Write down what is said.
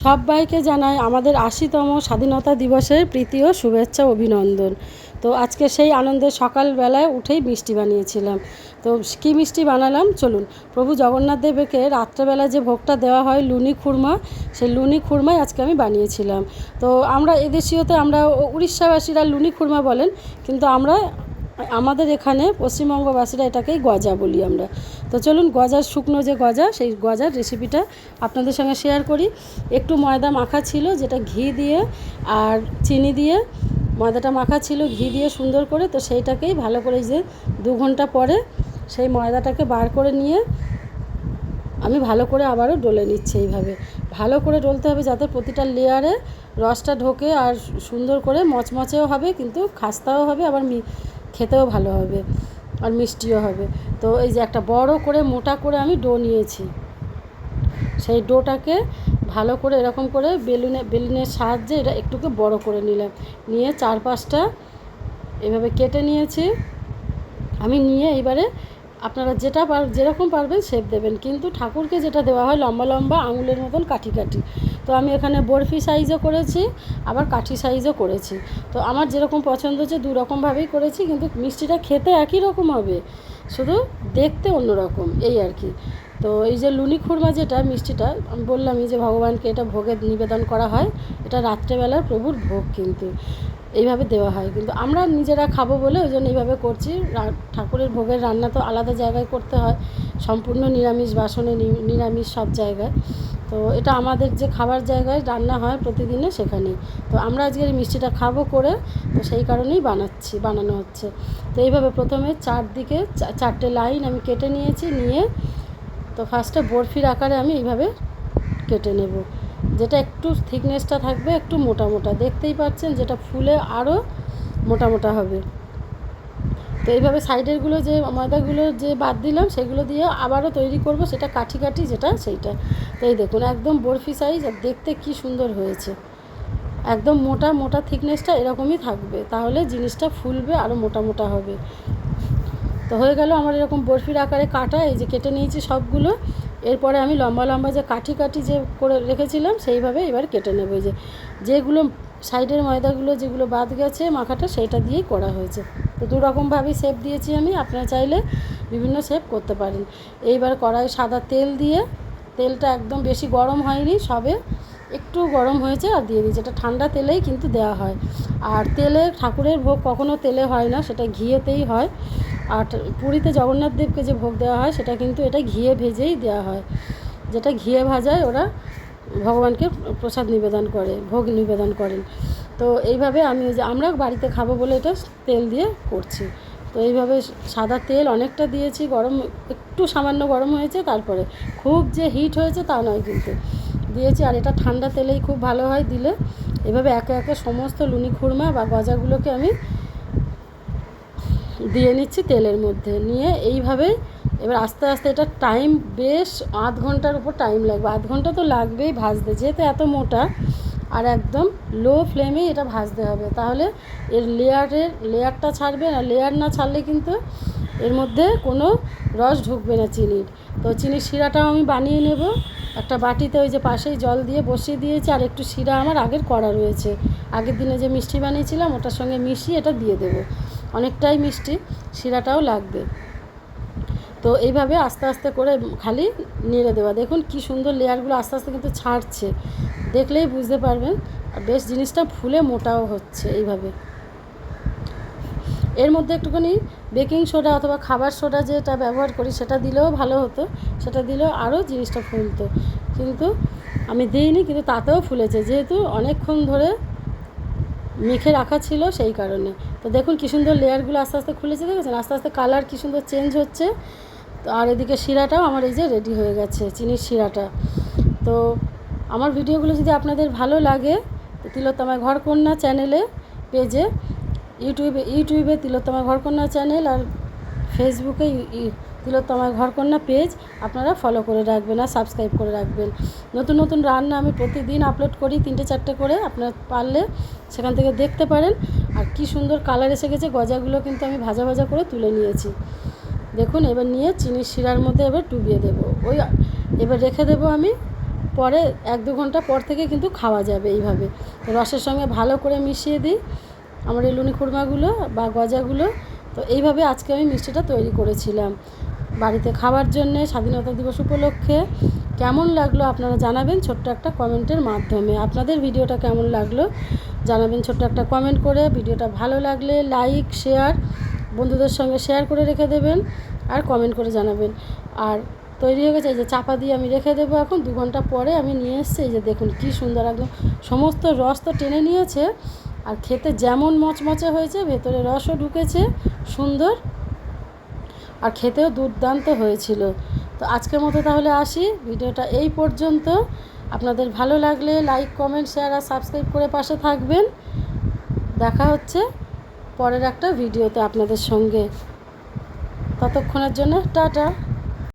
সবাইকে জানাই আমাদের ৮০তম স্বাধীনতা দিবসের প্রীতি ও শুভেচ্ছা অভিনন্দন। তো আজকে সেই আনন্দে সকালবেলায় উঠেই মিষ্টি বানিয়েছিলাম। তো কী মিষ্টি বানালাম চলুন। প্রভু জগন্নাথ দেবকে রাত্রেবেলা যে ভোগটা দেওয়া হয় লুনি খুরমা, সেই লুনি খুরমাই আজকে আমি বানিয়েছিলাম। তো আমরা এদেশীয়তে আমরা উড়িষ্যাবাসীরা লুনি খুরমা বলেন, কিন্তু আমাদের এখানে পশ্চিমবঙ্গবাসীরা এটাকেই গজা বলি আমরা। তো চলুন গজার শুকনো যে গজা, সেই গজার রেসিপিটা আপনাদের সঙ্গে শেয়ার করি। একটু ময়দা মাখা ছিল, যেটা ঘি দিয়ে আর চিনি দিয়ে ময়দাটা মাখা ছিল ঘি দিয়ে সুন্দর করে। তো সেইটাকেই ভালো করে যে 2 ঘন্টা পরে সেই ময়দাটাকে বার করে নিয়ে আমি ভালো করে আবারও ডলে নিচ্ছি। এইভাবে ভালো করে ডলতে হবে যাতে প্রতিটা লেয়ারে রসটা ঢোকে আর সুন্দর করে মচমচেও হবে, কিন্তু খাস্তাও হবে, আবার খেতেও ভালো হবে আর মিষ্টিও হবে। তো এই যে একটা বড় করে মোটা করে আমি ডো নিয়েছি, সেই ডোটাকে ভালো করে এরকম করে বেলুনের সাহায্যে এটা একটুকে বড় করে নিলাম, নিয়ে 4-5টা এভাবে কেটে নিয়েছি আমি। নিয়ে এবারে আপনারা যেরকম পারবেন শেপ দেবেন, কিন্তু ঠাকুরকে যেটা দেওয়া হয় লম্বা লম্বা আঙুলের মতন কাঠি কাঠি। তো আমি এখানে বরফি সাইজও করেছি, আবার কাঠি সাইজও করেছি। তো আমার যেরকম পছন্দ হচ্ছে 2 রকমভাবেই করেছি, কিন্তু মিষ্টিটা খেতে একই রকম হবে, শুধু দেখতে অন্যরকম, এই আর কি। তো এই যে লুনি খুরমা যেটা মিষ্টিটা আমি বললামই যে ভগবানকে এটা ভোগে নিবেদন করা হয়, এটা রাত্রেবেলার প্রভুর ভোগ, কিন্তু এইভাবে দেওয়া হয়। কিন্তু আমরা নিজেরা খাবো বলে ওই জন্য এইভাবে করছি। ঠাকুরের ভোগের রান্না তো আলাদা জায়গায় করতে হয়, সম্পূর্ণ নিরামিষ বাসনে, নিরামিষ সব জায়গায়। তো এটা আমাদের যে খাবার জায়গায় রান্না হয় প্রতিদিনে, সেখানেই। তো আমরা আজকে এই মিষ্টিটা খাবো করে, তো সেই কারণেই বানানো হচ্ছে। তো এইভাবে প্রথমে চারদিকে 4টে লাইন আমি কেটে নিয়েছি, নিয়ে তো ফার্স্টে বরফির আকারে আমি এইভাবে কেটে নেব, যেটা একটু থিকনেসটা থাকবে একটু মোটা মোটা, দেখতেই পাচ্ছেন, যেটা ফুলে আরও মোটা মোটা হবে। তো এইভাবে সাইডেরগুলো যে ময়দাগুলো যে বাদ দিলাম সেগুলো দিয়ে আবারও তৈরি করব, সেটা কাঠি কাঠি যেটা সেইটা। তো এই দেখুন একদম বরফি সাইজ, আর দেখতে কি সুন্দর হয়েছে। একদম মোটা মোটা থিকনেসটা এরকমই থাকবে, তাহলে জিনিসটা ফুলবে আরও মোটা মোটা হবে। তো হয়ে গেল আমার এরকম বরফির আকারে কাটা, এই যে কেটে নিয়েছি সবগুলো। এরপরে আমি লম্বা লম্বা যে কাঠি কাঠি যে করে রেখেছিলাম সেইভাবে এবার কেটে নেব। এই যেগুলো সাইডের ময়দাগুলো যেগুলো বাদ গেছে মাখাটা, সেইটা দিয়েই করা হয়েছে। তো 2 রকমভাবেই শেপ দিয়েছি আমি, আপনারা চাইলে বিভিন্ন শেপ করতে পারেন। এইবার কড়াই সাদা তেল দিয়ে, তেলটা একদম বেশি গরম হয়নি, সবে একটু গরম হয়েছে, আর দিয়ে দিয়েছি। এটা ঠান্ডা তেলেই কিন্তু দেওয়া হয়, আর তেলে ঠাকুরের ভোগ কখনো তেলে হয় না, সেটা ঘিয়েতেই হয়। আর পুরীতে জগন্নাথ দেবকে যে ভোগ দেওয়া হয় সেটা কিন্তু এটা ঘিয়ে ভেজেই দেওয়া হয়, যেটা ঘিয়ে ভাজায় ওরা ভগবানকে প্রসাদ নিবেদন করে, ভোগ নিবেদন করেন। তো এইভাবে আমরা বাড়িতে খাবো বলে এটা তেল দিয়ে করছি। তো এইভাবে সাদা তেল অনেকটা দিয়েছি, গরম একটু সামান্য গরম হয়েছে, তারপরে খুব যে হিট হয়েছে তা নয়, কিন্তু দিয়েছি। আর এটা ঠান্ডা তেলেই খুব ভালো হয় দিলে। এভাবে একে একে সমস্ত লুনি খুরমা বা গজাগুলোকে আমি দিয়ে নিচ্ছি তেলের মধ্যে, নিয়ে এইভাবে এবার আস্তে আস্তে এটা টাইম বেশ আধ ঘন্টার উপর টাইম লাগবে। আধ ঘন্টা তো লাগবেই ভাজতে, যেহেতু এত মোটা। আর একদম লো ফ্লেমেই এটা ভাজতে হবে, তাহলে এর লেয়ারটা ছাড়বে না। লেয়ার না ছাড়লে কিন্তু এর মধ্যে কোনো রস ঢুকবে না চিনির। তো চিনির শিরাটাও আমি বানিয়ে নেব একটা বাটিতে, ওই যে পাশেই জল দিয়ে বসিয়ে দিয়েছি। আর একটু শিরা আমার আগের করা রয়েছে, আগের দিনে যে মিষ্টি বানিয়েছিলাম ওটার সঙ্গে মিশিয়ে এটা দিয়ে দেবো, অনেকটাই মিষ্টি, শিরাটাও লাগবে। তো এইভাবে আস্তে আস্তে করে খালি নেড়ে দেওয়া। দেখুন কি সুন্দর লেয়ারগুলো আস্তে আস্তে কিন্তু ছাড়ছে, দেখলেই বুঝতে পারবেন। আর বেশ জিনিসটা ফুলে মোটাও হচ্ছে এইভাবে। এর মধ্যে একটুখানি বেকিং সোডা অথবা খাবার সোডা যেটা ব্যবহার করি সেটা দিলেও ভালো হতো, সেটা দিলেও আরও জিনিসটা ফুলতো, কিন্তু আমি দিইনি, কিন্তু তাতেও ফুলেছে, যেহেতু অনেকক্ষণ ধরে মেখে রাখা ছিল সেই কারণে। তো দেখুন কী সুন্দর লেয়ারগুলো আস্তে আস্তে খুলেছে, দেখেছেন আস্তে আস্তে কালার কী সুন্দর চেঞ্জ হচ্ছে। তো আর এদিকে শিরাটাও আমার এই যে রেডি হয়ে গেছে, চিনির শিরাটা। তো আমার ভিডিওগুলো যদি আপনাদের ভালো লাগে, তো তিলোত্তমা ঘরকন্যা চ্যানেলে পেজে, ইউটিউবে তিলোত্তমা ঘরকন্যা চ্যানেল, আর ফেসবুকে তিলোত্তমা ঘরকন্যা পেজ আপনারা ফলো করে রাখবেন আর সাবস্ক্রাইব করে রাখবেন। নতুন নতুন রান্না আমি প্রতিদিন আপলোড করি, 3-4টে করে, আপনারা পারলে সেখান থেকে দেখতে পারেন। আর কি সুন্দর কালার এসে গেছে, গজাগুলো কিন্তু আমি ভাজা ভাজা করে তুলে নিয়েছি। দেখুন এবার নিয়ে চিনির শিরার মধ্যে এবার ডুবিয়ে দেবো, এবার রেখে দেবো আমি পরে 1-2 ঘন্টা পর থেকে কিন্তু খাওয়া যাবে এইভাবে। তো রসের সঙ্গে ভালো করে মিশিয়ে দিই আমার এই লুনি খুরমাগুলো বা গজাগুলো। তো এইভাবে আজকে আমি মিষ্টিটা তৈরি করেছিলাম বাড়িতে খাওয়ার জন্যে স্বাধীনতা দিবস উপলক্ষে। কেমন লাগলো আপনারা জানাবেন ছোট্ট একটা কমেন্টের মাধ্যমে। আপনাদের ভিডিওটা কেমন লাগলো জানাবেন ছোট্ট একটা কমেন্ট করে। ভিডিওটা ভালো লাগলে লাইক শেয়ার বন্ধুদের সঙ্গে শেয়ার করে রেখে দেবেন আর কমেন্ট করে জানাবেন। আর তৈরি হয়ে গেছে, এই যে চাপা দিয়ে আমি রেখে দেবো। এখন 2 ঘন্টা পরে আমি নিয়ে এসেছি। এই যে দেখুন কী সুন্দর, একদম সমস্ত রস তো টেনে নিয়েছে আর খেতে যেমন মচমচে হয়েছে, ভেতরে রসও ঢুকেছে সুন্দর, আর খেতেও দুর্দান্ত হয়েছিল। তো আজকের মতো তাহলে আসি, ভিডিওটা এই পর্যন্ত। আপনাদের ভালো লাগলে লাইক কমেন্ট শেয়ার আর সাবস্ক্রাইব করে পাশে থাকবেন। দেখা হচ্ছে পরের একটা ভিডিওতে আপনাদের সঙ্গে। ততক্ষণের জন্য টাটা।